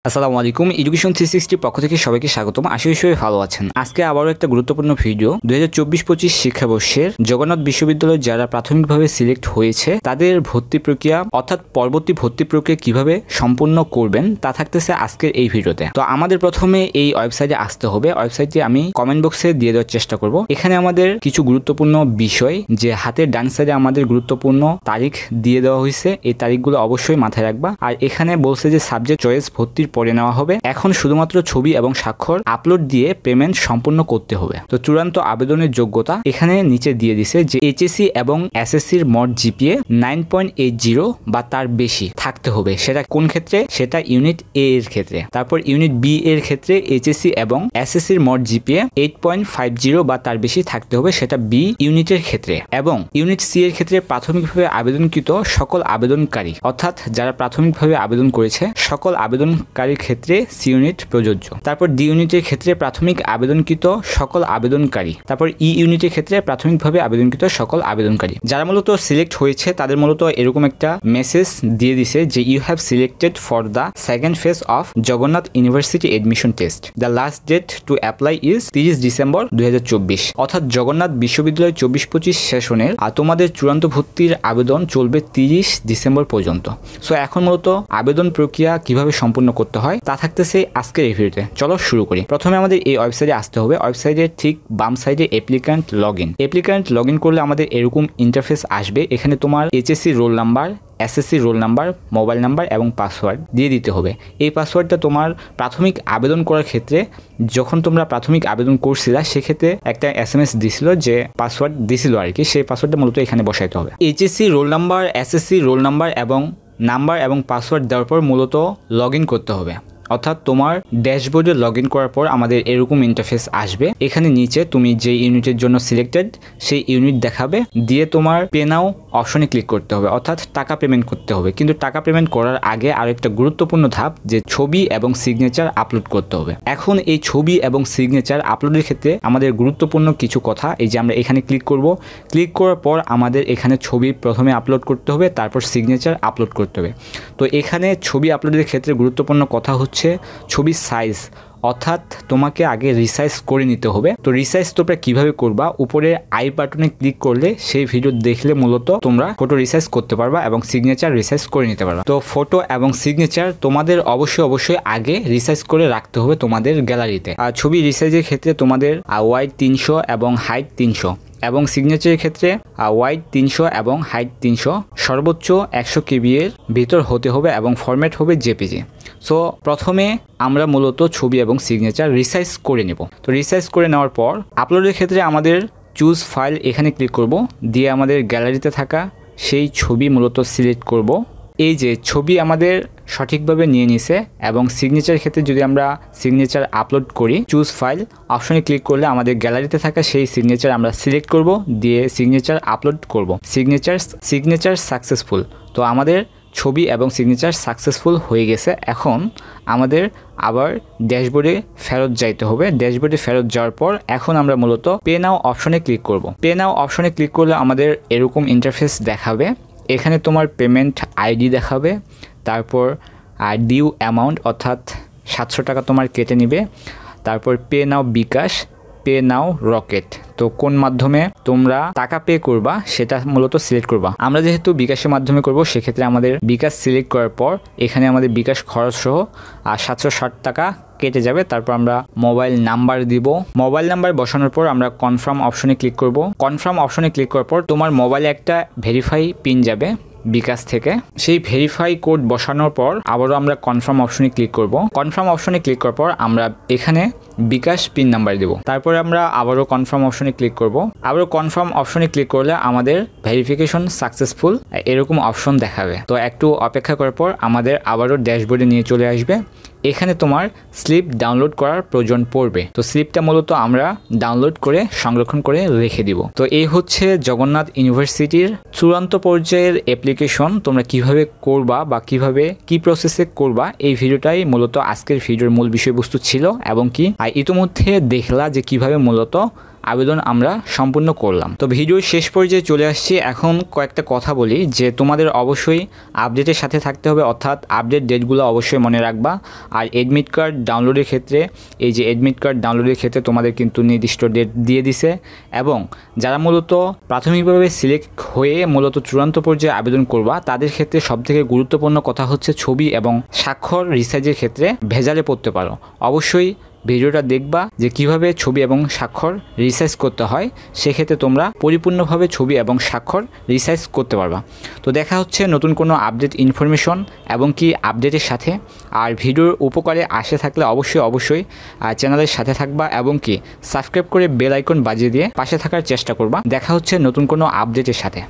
আসসালামু আলাইকুম। এডুকেশন 360 পক্ষ থেকে সবাইকে স্বাগতম। আশা করি সবাই ভালো আছেন। আজকে আবারও একটা গুরুত্বপূর্ণ ভিডিও। 2024-25 শিক্ষাবর্ষের জগন্নাথ বিশ্ববিদ্যালয়ে যারা প্রাথমিকভাবে সিলেক্ট হয়েছে তাদের ভর্তি প্রক্রিয়া অর্থাৎ পরবর্তী ভর্তি প্রক্রিয়া কিভাবে সম্পূর্ণ করবেন তা থাকতেছে আজকের এই ভিডিওতে। তো আমাদের প্রথমে এই ওয়েবসাইটে আসতে হবে। ওয়েবসাইটটি আমি কমেন্ট বক্সে দিয়ে দেওয়ার চেষ্টা করব। এখানে আমাদের কিছু গুরুত্বপূর্ণ বিষয় যে হাতের ডান সাইডে আমাদের গুরুত্বপূর্ণ তারিখ দিয়ে দেওয়া হয়েছে, এই তারিখগুলো অবশ্যই মাথায় রাখবা। আর এখানে বলছে যে সাবজেক্ট চয়েস ভর্তির পরে নেওয়া হবে। এখন শুধুমাত্র ছবি এবং স্বাক্ষর আপলোড দিয়ে পেমেন্ট সম্পূর্ণ করতে হবে। তো চূড়ান্ত আবেদনের যোগ্যতা এখানে নিচে দিয়ে দিছে যে এইচএসসি এবং এসএসসির মোট জিপিএ 9.80 বা তার বেশি থাকতে হবে। সেটা কোন ক্ষেত্রে? সেটা ইউনিট এ এর ক্ষেত্রে। তারপর ইউনিট বি এর ক্ষেত্রে এইচএসসি এবং এসএসসির মোট জিপিএ 8.50 বা তার বেশি থাকতে হবে, সেটা বি ইউনিটের ক্ষেত্রে। এবং ইউনিট সি এর ক্ষেত্রে প্রাথমিকভাবে আবেদনকৃত সকল আবেদনকারী অর্থাৎ যারা প্রাথমিকভাবে আবেদন করেছে সকল আবেদনকারীর ক্ষেত্রে সি ইউনিট প্রযোজ্য। তারপর ডি ইউনিটের ক্ষেত্রে প্রাথমিক আবেদনকৃত সকল আবেদনকারী। তারপর ই ইউনিটের ক্ষেত্রে প্রাথমিকভাবে আবেদনকৃত সকল আবেদনকারী। যারা মূলত সিলেক্ট হয়েছে তাদের মূলত এরকম একটা মেসেজ দিয়ে দিছে যে you have selected for the second phase of Jagannath university admission test. The last date to apply is 30 December 2024। অর্থাৎ জগন্নাথ বিশ্ববিদ্যালয় 24-25 সেশনের আর তোমাদের চূড়ান্ত ভর্তির আবেদন চলবে 30 ডিসেম্বর পর্যন্ত। সো এখন মূলত আবেদন প্রক্রিয়া কিভাবে সম্পূর্ণ করতে হয় তা থাকতেছে আজকের এই ভিডিওতে। চলো শুরু করি। প্রথমে আমাদের এই ওয়েবসাইটে আসতে হবে। ওয়েবসাইটের ঠিক বাম সাইডে অ্যাপ্লিক্যান্ট লগ ইন করলে আমাদের এরকম ইন্টারফেস আসবে। এখানে তোমার HSC roll number, SSC roll number, mobile number এবং পাসওয়ার্ড দিয়ে দিতে হবে। এই পাসওয়ার্ডটা তোমার প্রাথমিক আবেদন করার ক্ষেত্রে যখন তোমরা প্রাথমিক আবেদন করছিলা সেক্ষেত্রে একটা SMS দিছিল যে পাসওয়ার্ড দিছিল আর কি, সেই পাসওয়ার্ডটা মূলত এখানে বসাইতে হবে। HSC roll number, SSC roll number এবং পাসওয়ার্ড দেওয়ার পর মূলত লগ ইন করতে হবে। অর্থাৎ তোমার ড্যাশবোর্ডে লগ ইন করার পর আমাদের এরকম ইন্টারফেস আসবে। এখানে নিচে তুমি যে ইউনিটের জন্য সিলেক্টেড সেই ইউনিট দেখাবে, দিয়ে তোমার পে নাও অপশনে ক্লিক করতে হবে, অর্থাৎ টাকা পেমেন্ট করতে হবে। কিন্তু টাকা পেমেন্ট করার আগে আরেকটা গুরুত্বপূর্ণ ধাপ যে ছবি এবং সিগনেচার আপলোড করতে হবে। এখন এই ছবি এবং সিগনেচার আপলোডের ক্ষেত্রে আমাদের গুরুত্বপূর্ণ কিছু কথা, এই যে আমরা এখানে ক্লিক করব, ক্লিক করার পর আমাদের এখানে ছবি প্রথমে আপলোড করতে হবে, তারপর সিগনেচার আপলোড করতে হবে। তো এখানে ছবি আপলোডের ক্ষেত্রে গুরুত্বপূর্ণ কথা হচ্ছে ছবির সাইজ, অর্থাৎ তোমাকে আগে রিসাইজ করে নিতে হবে। তো রিসাইজ তোমরা কিভাবে করবা, উপরে আই বাটনে ক্লিক করলে সেই ভিডিও দেখলে মূলত তোমরা ফটো রিসাইজ করতে পারবা এবং সিগনেচার রিসাইজ করে নিতে পারবা। তো ফটো এবং সিগনেচার তোমাদের অবশ্যই আগে রিসাইজ করে রাখতে হবে তোমাদের গ্যালারিতে। আর ছবি রিসাইজের ক্ষেত্রে তোমাদের ওয়াইড 300 এবং হাইট 300 এবং সিগনেচারের ক্ষেত্রে ওয়াইড 300 এবং হাইট 300, সর্বোচ্চ 100 KB এর ভিতর হতে হবে এবং ফরম্যাট হবে জেপিজি। সো প্রথমে আমরা মূলত ছবি এবং সিগনেচার রিসাইজ করে নেব। তো রিসাইজ করে নেওয়ার পর আপলোডের ক্ষেত্রে আমাদের চুজ ফাইল এখানে ক্লিক করব, দিয়ে আমাদের গ্যালারিতে থাকা সেই ছবি মূলত সিলেক্ট করব। এই যে ছবি আমাদের সঠিকভাবে নিয়ে নিছে এবং সিগনেচারের ক্ষেত্রে যদি আমরা সিগনেচার আপলোড করি, চুজ ফাইল অপশনে ক্লিক করলে আমাদের গ্যালারিতে থাকা সেই সিগনেচার আমরা সিলেক্ট করব, দিয়ে সিগনেচার আপলোড করব। Signature successful. তো আমাদের ছবি এবং সিগনেচার সাকসেসফুল হয়ে গেছে। এখন আমাদের আবার ড্যাশবোর্ডে ফেরত যাইতে হবে। ড্যাশবোর্ডে ফেরত যাওয়ার পর এখন আমরা মূলত পে নাও অপশনে ক্লিক করব। পে নাও অপশনে ক্লিক করলে আমাদের এরকম ইন্টারফেস দেখাবে। এখানে তোমার পেমেন্ট আইডি দেখাবে, তারপর ডিউ অ্যামাউন্ট অর্থাৎ 700 টাকা তোমার কেটে নিবে, তারপর পে নাও বিকাশ, পে নাও রকেট। তো কোন মাধ্যমে তোমরা টাকা পে করবা সেটা মূলত সিলেক্ট করবা। আমরা যেহেতু বিকাশের মাধ্যমে করব সেক্ষেত্রে আমাদের বিকাশ সিলেক্ট করার পর এখানে আমাদের বিকাশ খরচ সহ 760 টাকা কেটে যাবে। তারপর আমরা মোবাইল নাম্বার দিব। মোবাইল নাম্বার বসানোর পর আমরা কনফার্ম অপশনে ক্লিক করব। কনফার্ম অপশনে ক্লিক করার পর তোমার মোবাইলে একটা ভেরিফাই পিন যাবে বিকাশ থেকে। সেই ভেরিফাই কোড বসানোর পর আবারও আমরা কনফার্ম অপশনে ক্লিক করব। কনফার্ম অপশনে ক্লিক করার পর আমরা এখানে বিকাশ পিন নাম্বার দেব। তারপরে আমরা আবারও কনফার্ম অপশনে ক্লিক করব। আবারও কনফার্ম অপশনে ক্লিক করলে আমাদের ভেরিফিকেশন সাকসেসফুল এরকম অপশন দেখাবে। তো একটু অপেক্ষা করার পর আমাদের আবারও ড্যাশবোর্ডে নিয়ে চলে আসবে। এখানে তোমার স্লিপ ডাউনলোড করার প্রয়োজন পড়বে। তো স্লিপটা মূলত আমরা ডাউনলোড করে সংরক্ষণ করে রেখে দিব। তো এই হচ্ছে জগন্নাথ ইউনিভার্সিটির চূড়ান্ত পর্যায়ের অ্যাপ্লিকেশন। তোমরা কিভাবে করবা বা কি প্রসেসে করবা, এই ভিডিওটাই মূলত আজকের ভিডিওর মূল বিষয়বস্তু ছিল। এবং কি ইতিমধ্যে দেখলা যে কিভাবে মূলত আবেদন আমরা সম্পূর্ণ করলাম। তো ভিডিওর শেষ পর্যায়ে চলে আসছি। এখন কয়েকটা কথা বলি যে তোমাদের অবশ্যই আপডেটের সাথে থাকতে হবে, অর্থাৎ আপডেট ডেটগুলো অবশ্যই মনে রাখবা। আর এডমিট কার্ড ডাউনলোডের ক্ষেত্রে এই যে এডমিট কার্ড ডাউনলোডের ক্ষেত্রে তোমাদের কিন্তু নির্দিষ্ট ডেট দিয়ে দিছে, এবং যারা মূলত প্রাথমিকভাবে সিলেক্ট হয়ে মূলত চূড়ান্ত পর্যায়ে আবেদন করবা তাদের ক্ষেত্রে সবথেকে গুরুত্বপূর্ণ কথা হচ্ছে ছবি এবং স্বাক্ষর রিসাইজের ক্ষেত্রে ভেজালে পড়তে পারো। অবশ্যই ভিডিওটা দেখবা যে কিভাবে ছবি এবং স্বাক্ষর রিসাইজ করতে হয়, সেক্ষেত্রে তোমরা পরিপূর্ণভাবে ছবি এবং স্বাক্ষর রিসাইজ করতে পারবা। তো দেখা হচ্ছে নতুন কোনো আপডেট ইনফরমেশন এবং কি আপডেটের সাথে। আর ভিডিওর উপকারে আসে থাকলে অবশ্যই চ্যানেলের সাথে থাকবা এবং কি সাবস্ক্রাইব করে বেল আইকন বাজিয়ে দিয়ে পাশে থাকার চেষ্টা করবা। দেখা হচ্ছে নতুন কোনো আপডেটের সাথে।